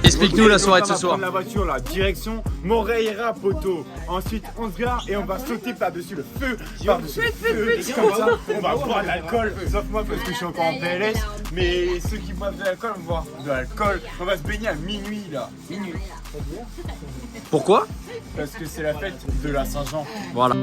Explique-nous la soirée de ce soir. On va prendre la voiture là, direction Moraira, poteau. Ensuite on se gare et on va sauter par-dessus le feu. Par-dessus le feu. Comme ça, on va boire de l'alcool. Sauf moi parce que je suis encore en PLS. Mais ceux qui boivent de l'alcool vont boire de l'alcool. On va se baigner à minuit là. Minuit. Pourquoi? Parce que c'est la fête de la Saint-Jean. Voilà.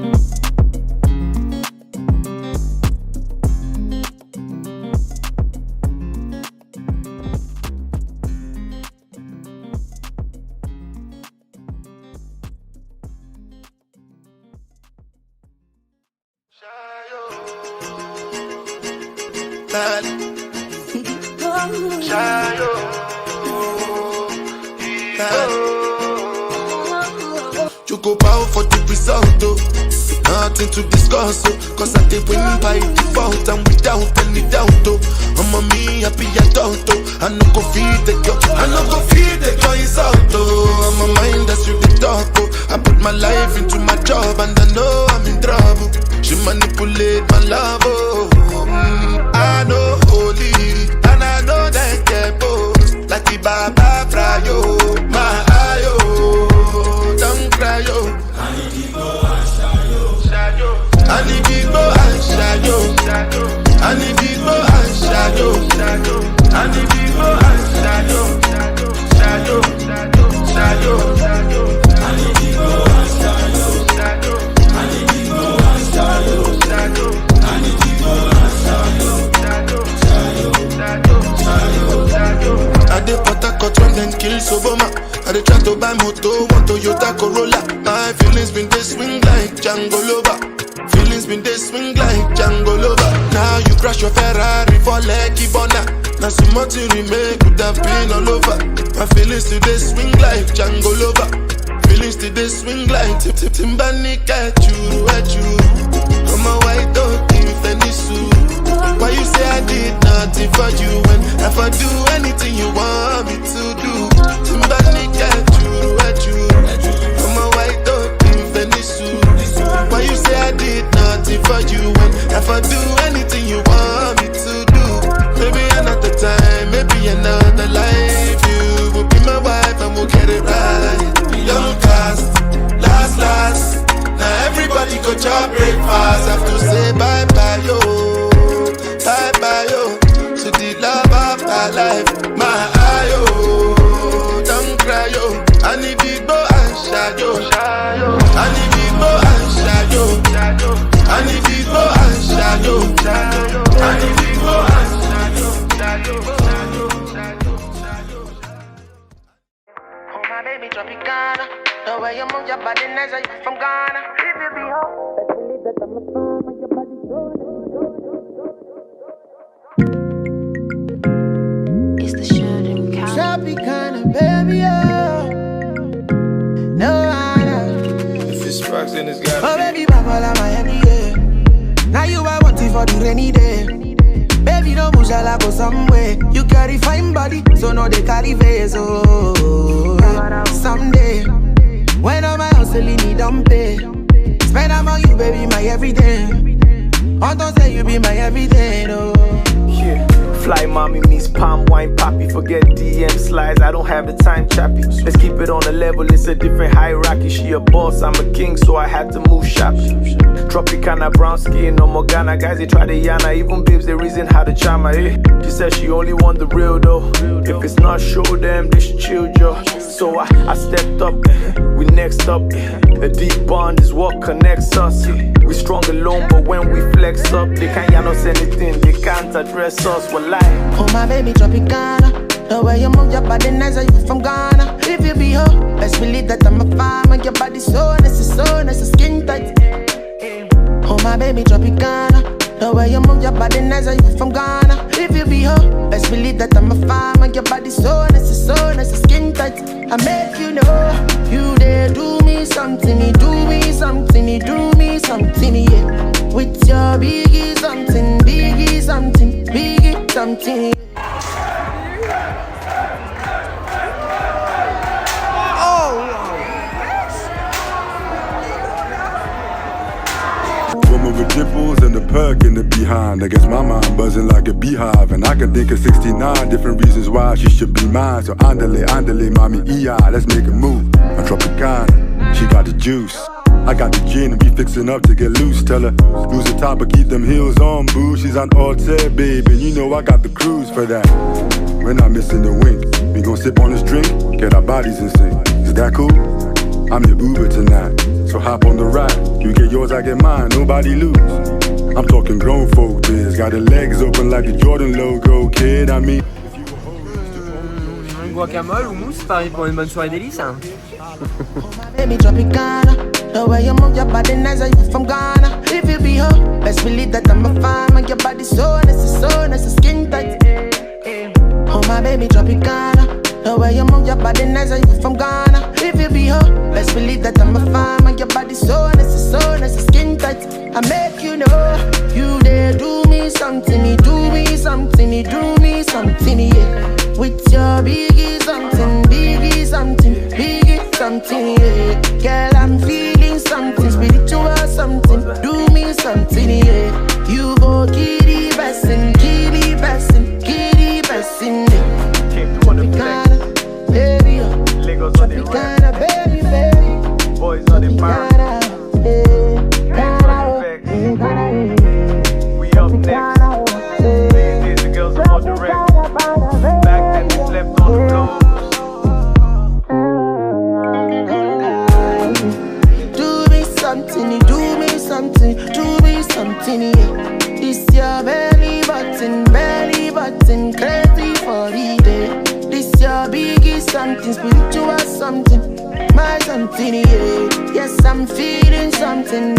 You go bow for the result, oh. Nothing to discuss, oh. Cause I did win by default and without any doubt, oh. I'm a me happy adult, oh. I no go feed the girl, I no go feed the girl is out, oh. I'm a mind that's really dark, oh. I put my life into my job and I know I'm in trouble. She manipulate my love, oh. I know holy and I know that get both. Like the Baba Frayo, my ayo, don't cry, yo. I need to go and shadow. I need to go and shadow. I need to go and shadow. I need to go and shadow. Shadow. I need to go and shadow. I need to go and shadow. I need to go and shadow. I dey Portitxol when them kill Soboma. I dey try to buy moto, one Toyota Corolla. My feelings been they swing like Django Lover. Feelings been they swing like Django Lover. Now you crash your Ferrari for Lucky Bona. Now so much you remake could have been all over. My feelings today swing like Django Lover. Feelings today swing like Timbani at you. I'm a white dog in Venice. Why you say I did nothing for you when if I do anything you want me to do? Timbani at you. I'm a white dog in Venice. Why you say I did nothing for I'll do anything you want me to do. Maybe another time, maybe another life. You will be my wife and we'll get it right. Young cast, last. Now everybody go chop breakfast. Have to say bye bye yo, to the love of my life. My eye yo, don't cry yo. I need big boy and shadow. I need big boy and shadow. I need big boy and shadow. I need big boy and shadow. Oh my baby Tropicana, the way you move your body nice, are you from Ghana? If you be home, let's believe that I'm a fan of your body so. It's the shooting count. Tropicana, baby, oh. No, I know. If it's rocks, then it's gotta be. Oh baby, Papa, la Miami, yeah. Now you are wanting for the rainy day. Baby, no mujala go somewhere. You carry fine body, so no they carry face. Oh, someday when all my hustling need don't pay, spend them on you, baby, my everything. I don't say you be my everything. Oh, yeah. Fly mommy meets palm wine poppy. Forget DM slides, I don't have the time, chappy. Let's keep it on the level, it's a different hierarchy. She a boss, I'm a king, so I had to move shoppy. Tropicana, brown skin, no more Ghana. Guys, they try to yana, even babes, they reason how to chama, eh. She said she only want the real though. If it's not show them, they should chill, Joe. So I stepped up, we next up. A deep bond is what connects us. We strong alone, but when we flex up, they can't yell us anything, they can't address us. Well, like, oh my baby Tropicana, the way you move your body nice, are you from Ghana? If you be home, best believe that I'm a fan. Make your body so nice, skin tight. Oh my baby Tropicana, the way you move your body nice, are you from Ghana? If you be home, best believe that I'm a fan. Make your body so nice, skin tight. I make you know, you there do me something, you do me something, you do me something, yeah. With your biggie something, biggie something, biggie something. Woman with dimples and the perk in the behind. I guess my mind buzzing like a beehive, and I can think of 69 different reasons why she should be mine. So andale, mami, let's make a move. I'm Tropicana, she got the juice. I got the gin and we fixing up to get loose. Tell her, lose the top but keep them heels on, boo. She's on Portet, baby, you know I got the cruise for that. We're not missing the wink. We gon' sip on this drink, get our bodies in sync. Is that cool? I'm your Uber tonight, so hop on the ride. You get yours, I get mine, nobody lose. I'm talking grown folk biz, got the legs open like the Jordan logo, kid, I mean. Guacamole ou mousse, pareil pour une bonne soirée délice. Hein. Baby Tropicana, the way you move your body nice, are you from Ghana? If you be home, best believe that I'm a fan. Make your body so nice, skin tight. Oh my baby Tropicana, the way you move your body nice, are you from Ghana? If you be home, best believe that I'm a fan. Make your body so nice, skin tight. I make you know, you there do me something, you do me something, you do me something, yeah. With your biggie something, biggie something, biggie something, yeah. Girl, I'm feeling something, spiritual something, do me something, yeah. You go kitty bessin', yeah. came through on the flex. Baby, Lagos on the Tropicana, baby. Boys on the bar. We up next. These days the girls are more direct. Back then they slept on the floor. Do me something, you do me something, do me something, yeah. This your belly button, crazy for the day. This your biggie something, spiritual something, my something, yeah. Yes, I'm feeling something,